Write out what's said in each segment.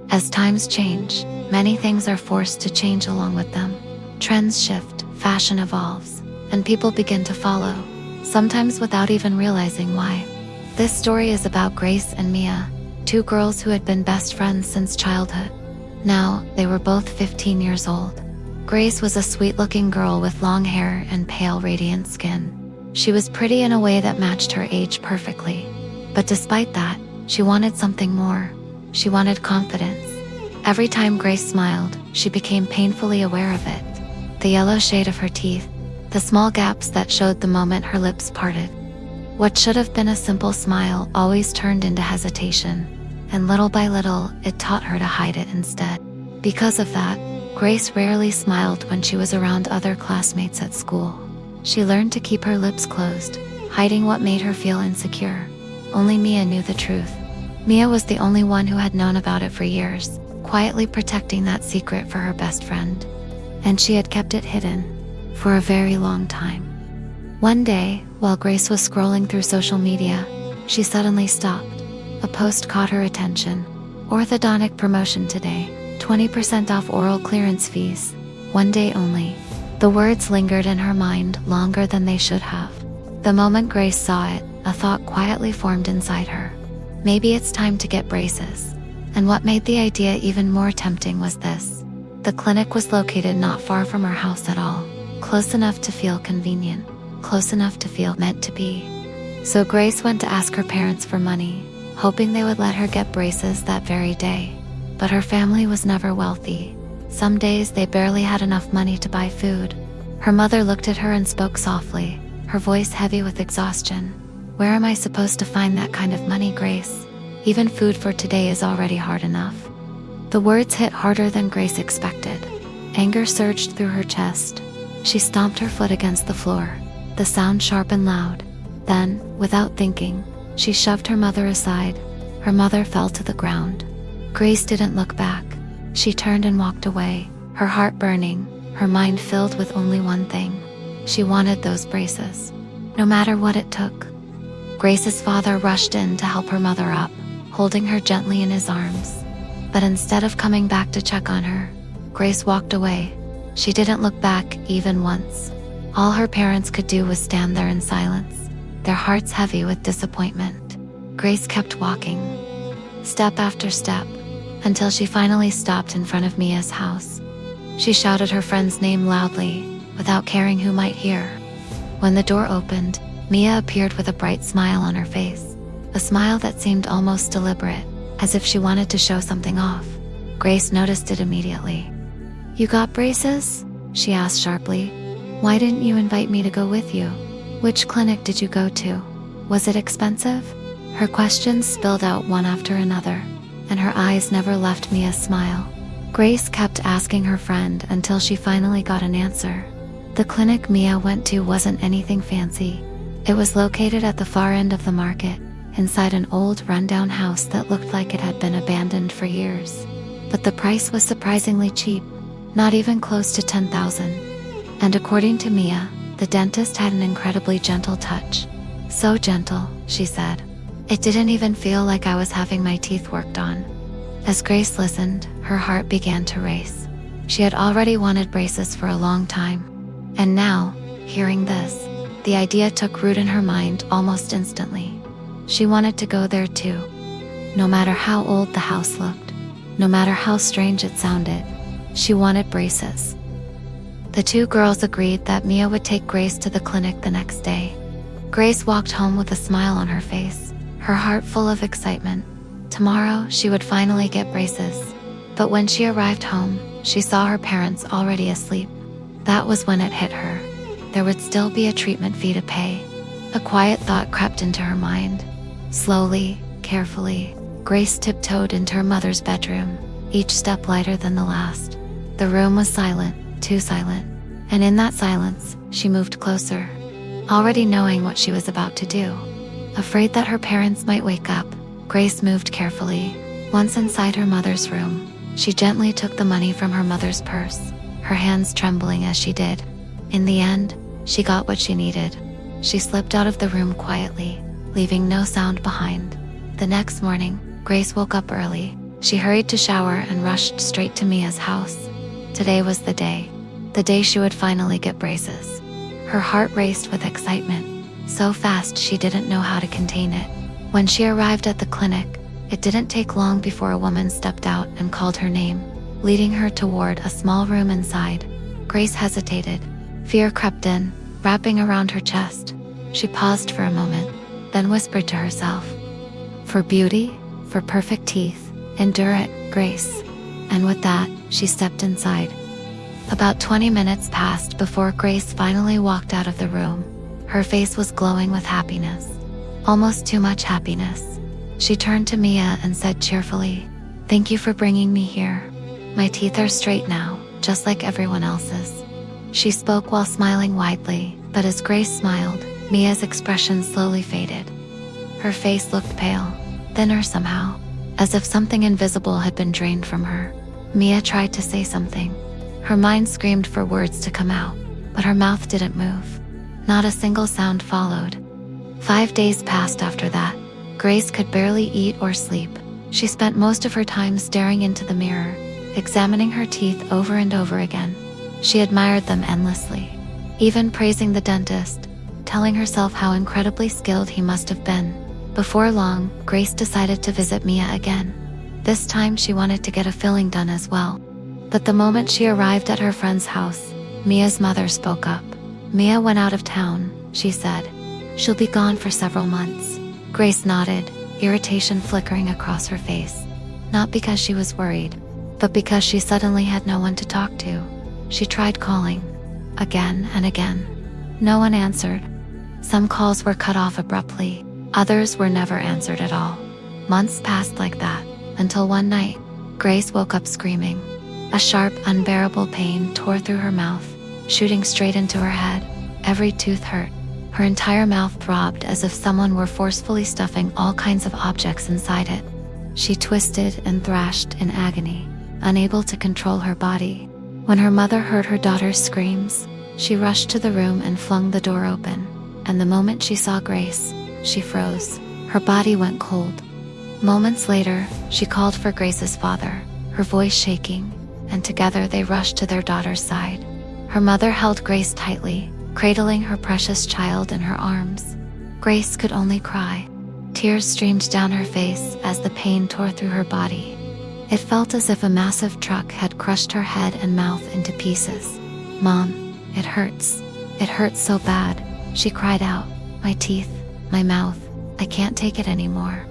As times change, many things are forced to change along with them. Trends shift, fashion evolves, and people begin to follow, sometimes without even realizing why. This story is about Grace and Mia, two girls who had been best friends since childhood. Now, they were both 15 years old. Grace was a sweet-looking girl with long hair and pale, radiant skin. She was pretty in a way that matched her age perfectly. But despite that, she wanted something more. She wanted confidence. Every time Grace smiled, she became painfully aware of it. The yellow shade of her teeth, the small gaps that showed the moment her lips parted. What should have been a simple smile always turned into hesitation, and little by little, it taught her to hide it instead. Because of that, Grace rarely smiled when she was around other classmates at school. She learned to keep her lips closed, hiding what made her feel insecure. Only Mia knew the truth. Mia was the only one who had known about it for years, quietly protecting that secret for her best friend. And she had kept it hidden for a very long time. One day, while Grace was scrolling through social media, she suddenly stopped. A post caught her attention. Orthodontic promotion today, 20% off oral clearance fees, one day only. The words lingered in her mind longer than they should have. The moment Grace saw it, a thought quietly formed inside her. Maybe it's time to get braces. And what made the idea even more tempting was this. The clinic was located not far from her house at all, close enough to feel convenient, close enough to feel meant to be. So Grace went to ask her parents for money, hoping they would let her get braces that very day. But her family was never wealthy. Some days they barely had enough money to buy food. Her mother looked at her and spoke softly, her voice heavy with exhaustion. "Where am I supposed to find that kind of money, Grace? Even food for today is already hard enough." The words hit harder than Grace expected. Anger surged through her chest. She stomped her foot against the floor, the sound sharp and loud. Then, without thinking, she shoved her mother aside. Her mother fell to the ground. Grace didn't look back. She turned and walked away, her heart burning, her mind filled with only one thing. She wanted those braces, no matter what it took. Grace's father rushed in to help her mother up, holding her gently in his arms. But instead of coming back to check on her, Grace walked away. She didn't look back even once. All her parents could do was stand there in silence, their hearts heavy with disappointment. Grace kept walking, step after step, until she finally stopped in front of Mia's house. She shouted her friend's name loudly, without caring who might hear. When the door opened, Mia appeared with a bright smile on her face, a smile that seemed almost deliberate, as if she wanted to show something off. Grace noticed it immediately. "You got braces?" she asked sharply. "Why didn't you invite me to go with you? Which clinic did you go to? Was it expensive?" Her questions spilled out one after another, and her eyes never left Mia's smile. Grace kept asking her friend until she finally got an answer. The clinic Mia went to wasn't anything fancy. It was located at the far end of the market, inside an old rundown house that looked like it had been abandoned for years. But the price was surprisingly cheap, not even close to $10,000. And according to Mia, the dentist had an incredibly gentle touch. "So gentle," she said. "It didn't even feel like I was having my teeth worked on." As Grace listened, her heart began to race. She had already wanted braces for a long time. And now, hearing this, the idea took root in her mind almost instantly. She wanted to go there too. No matter how old the house looked, no matter how strange it sounded, she wanted braces. The two girls agreed that Mia would take Grace to the clinic the next day. Grace walked home with a smile on her face, her heart full of excitement. Tomorrow, she would finally get braces. But when she arrived home, she saw her parents already asleep. That was when it hit her. There would still be a treatment fee to pay. A quiet thought crept into her mind. Slowly, carefully, Grace tiptoed into her mother's bedroom, each step lighter than the last. The room was silent, too silent, and in that silence, she moved closer, already knowing what she was about to do. Afraid that her parents might wake up, Grace moved carefully. Once inside her mother's room, she gently took the money from her mother's purse, her hands trembling as she did. In the end, she got what she needed. She slipped out of the room quietly, leaving no sound behind. The next morning, Grace woke up early, She hurried to shower and rushed straight to Mia's house. Today was the day she would finally get braces. Her heart raced with excitement, so fast she didn't know how to contain it. When she arrived at the clinic, it didn't take long before a woman stepped out and called her name, leading her toward a small room inside. Grace hesitated. Fear crept in, wrapping around her chest. She paused for a moment, then whispered to herself, "For beauty, for perfect teeth, endure it, Grace." And with that, she stepped inside. About 20 minutes passed before Grace finally walked out of the room. Her face was glowing with happiness, almost too much happiness. She turned to Mia and said cheerfully, "Thank you for bringing me here. My teeth are straight now, just like everyone else's." She spoke while smiling widely, but as Grace smiled, Mia's expression slowly faded. Her face looked pale, thinner somehow, as if something invisible had been drained from her. Mia tried to say something. Her mind screamed for words to come out, but her mouth didn't move. Not a single sound followed. 5 days passed after that. Grace could barely eat or sleep. She spent most of her time staring into the mirror, examining her teeth over and over again. She admired them endlessly, even praising the dentist, telling herself how incredibly skilled he must have been. Before long, Grace decided to visit Mia again. This time she wanted to get a filling done as well. But the moment she arrived at her friend's house, Mia's mother spoke up. "Mia went out of town," she said. "She'll be gone for several months." Grace nodded, irritation flickering across her face. Not because she was worried, but because she suddenly had no one to talk to. She tried calling, again and again. No one answered. Some calls were cut off abruptly, others were never answered at all. Months passed like that, until one night, Grace woke up screaming. A sharp, unbearable pain tore through her mouth, shooting straight into her head. Every tooth hurt. Her entire mouth throbbed as if someone were forcefully stuffing all kinds of objects inside it. She twisted and thrashed in agony, unable to control her body. When her mother heard her daughter's screams, she rushed to the room and flung the door open. And the moment she saw Grace, she froze. Her body went cold. Moments later, she called for Grace's father, her voice shaking, and together they rushed to their daughter's side. Her mother held Grace tightly, cradling her precious child in her arms. Grace could only cry. Tears streamed down her face as the pain tore through her body. It felt as if a massive truck had crushed her head and mouth into pieces. "Mom, it hurts. It hurts so bad," she cried out. "My teeth, my mouth, I can't take it anymore."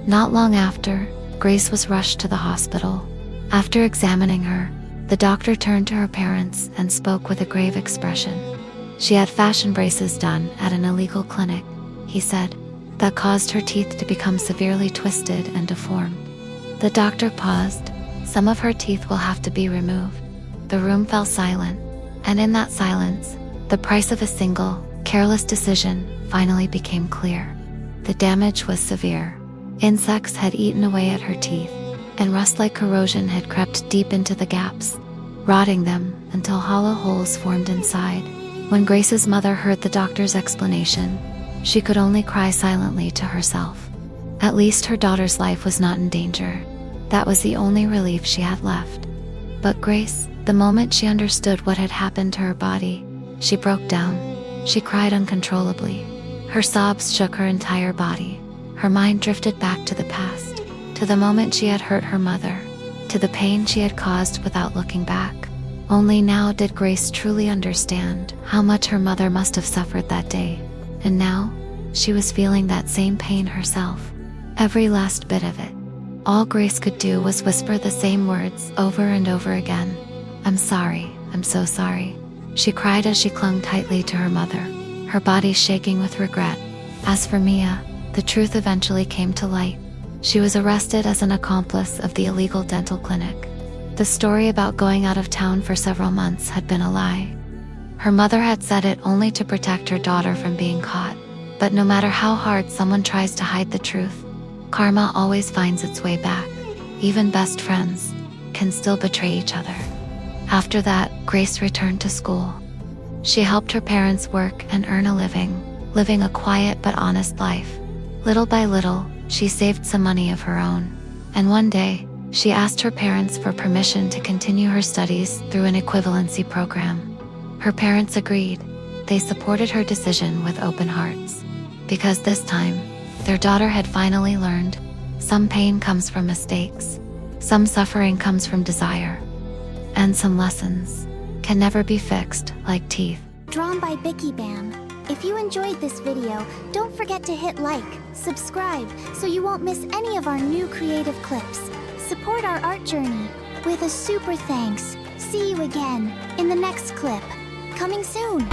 Not long after, Grace was rushed to the hospital. After examining her, the doctor turned to her parents and spoke with a grave expression. She had fashion braces done at an illegal clinic, he said, that caused her teeth to become severely twisted and deformed. The doctor paused. "Some of her teeth will have to be removed." The room fell silent, and in that silence, the price of a single, careless decision finally became clear. The damage was severe. Insects had eaten away at her teeth, and rust-like corrosion had crept deep into the gaps, rotting them until hollow holes formed inside. When Grace's mother heard the doctor's explanation, she could only cry silently to herself. At least her daughter's life was not in danger. That was the only relief she had left. But Grace, the moment she understood what had happened to her body, she broke down. She cried uncontrollably. Her sobs shook her entire body. Her mind drifted back to the past, to the moment she had hurt her mother, to the pain she had caused without looking back. Only now did Grace truly understand how much her mother must have suffered that day. And now, she was feeling that same pain herself. Every last bit of it. All Grace could do was whisper the same words over and over again. "I'm sorry, I'm so sorry," she cried as she clung tightly to her mother, her body shaking with regret. As for Mia, the truth eventually came to light. She was arrested as an accomplice of the illegal dental clinic. The story about going out of town for several months had been a lie. Her mother had said it only to protect her daughter from being caught. But no matter how hard someone tries to hide the truth, karma always finds its way back. Even best friends can still betray each other. After that, Grace returned to school. She helped her parents work and earn a living, living a quiet but honest life. Little by little, she saved some money of her own. And one day, She asked her parents for permission to continue her studies through an equivalency program. Her parents agreed. They supported her decision with open hearts. Because this time, their daughter had finally learned, some pain comes from mistakes, some suffering comes from desire, and some lessons can never be fixed like teeth. Drawn by BikiBaam. If you enjoyed this video, don't forget to hit like, subscribe, so you won't miss any of our new creative clips. Support our art journey with a super thanks. See you again in the next clip. Coming soon.